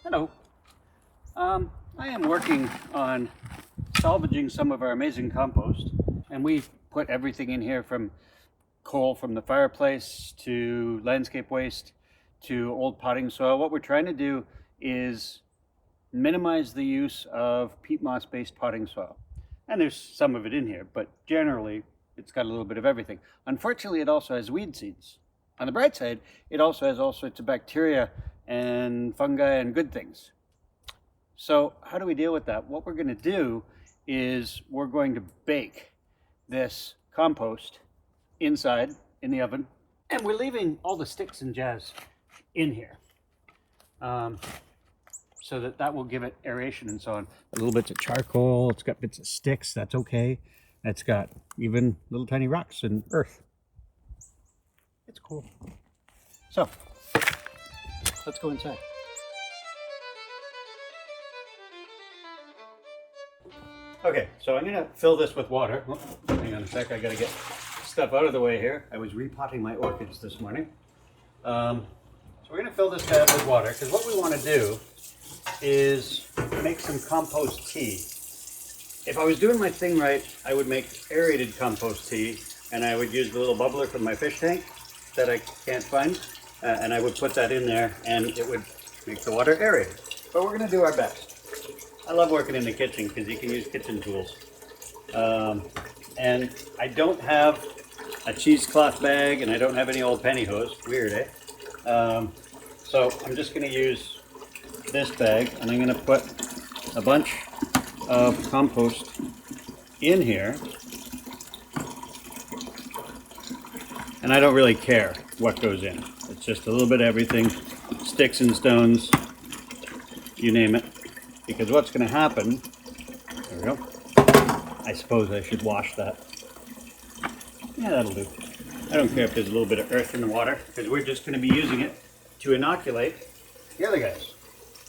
Hello. I am working on salvaging some of our amazing compost, and we put everything in here from coal from the fireplace to landscape waste to old potting soil. What we're trying to do is minimize the use of peat moss based potting soil. And there's some of it in here, but generally it's got a little bit of everything. Unfortunately, it also has weed seeds. On the bright side, it also has all sorts of bacteria and fungi and good things. So how do we deal with that? What we're going to do is we're going to bake this compost inside in the oven, and we're leaving all the sticks and jazz in here so that will give it aeration and so on. Little bits of charcoal, it's got bits of sticks, that's okay. It's got even little tiny rocks and earth. It's cool. So let's go inside. Okay, so I'm gonna fill this with water. Oh, hang on a sec, I gotta get stuff out of the way here. I was repotting my orchids this morning. So we're gonna fill this bag with water, because what we wanna do is make some compost tea. If I was doing my thing right, I would make aerated compost tea, and I would use the little bubbler from my fish tank that I can't find, and I would put that in there, and it would make the water aerated. But we're gonna do our best. I love working in the kitchen because you can use kitchen tools. And I don't have a cheesecloth bag, and I don't have any old pantyhose. Weird, eh? So I'm just going to use this bag, and I'm going to put a bunch of compost in here. And I don't really care what goes in. It's just a little bit of everything, sticks and stones, you name it. Because what's going to happen, there we go, I suppose I should wash that. Yeah, that'll do. I don't care if there's a little bit of earth in the water, because we're just going to be using it to inoculate the other guys.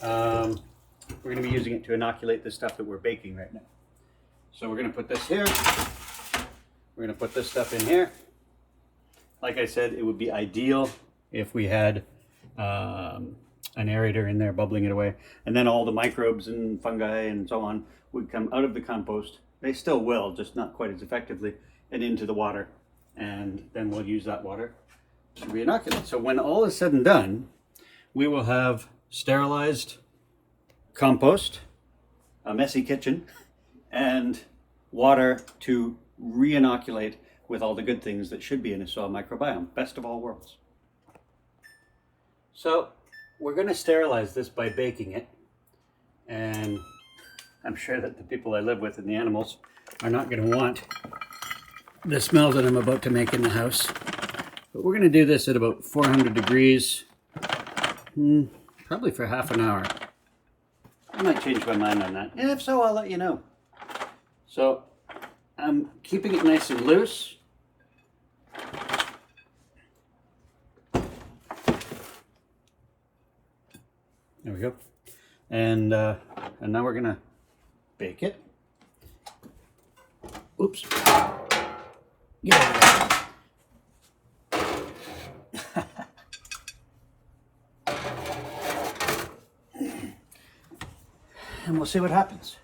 We're going to be using it to inoculate the stuff that we're baking right now. So we're going to put this here. We're going to put this stuff in here. Like I said, it would be ideal if we had an aerator in there bubbling it away, and then all the microbes and fungi and so on would come out of the compost. They still will, just not quite as effectively, and into the water, and then we'll use that water to re-inoculate. So when all is said and done, we will have sterilized compost, a messy kitchen, and water to re-inoculate with all the good things that should be in a soil microbiome. Best of all worlds. So we're going to sterilize this by baking it, and I'm sure that the people I live with and the animals are not going to want the smell that I'm about to make in the house. But we're going to do this at about 400 degrees, probably for half an hour. I might change my mind on that, and if so, I'll let you know. So I'm keeping it nice and loose. There we go. And now we're gonna bake it. Oops. Get over there. And we'll see what happens.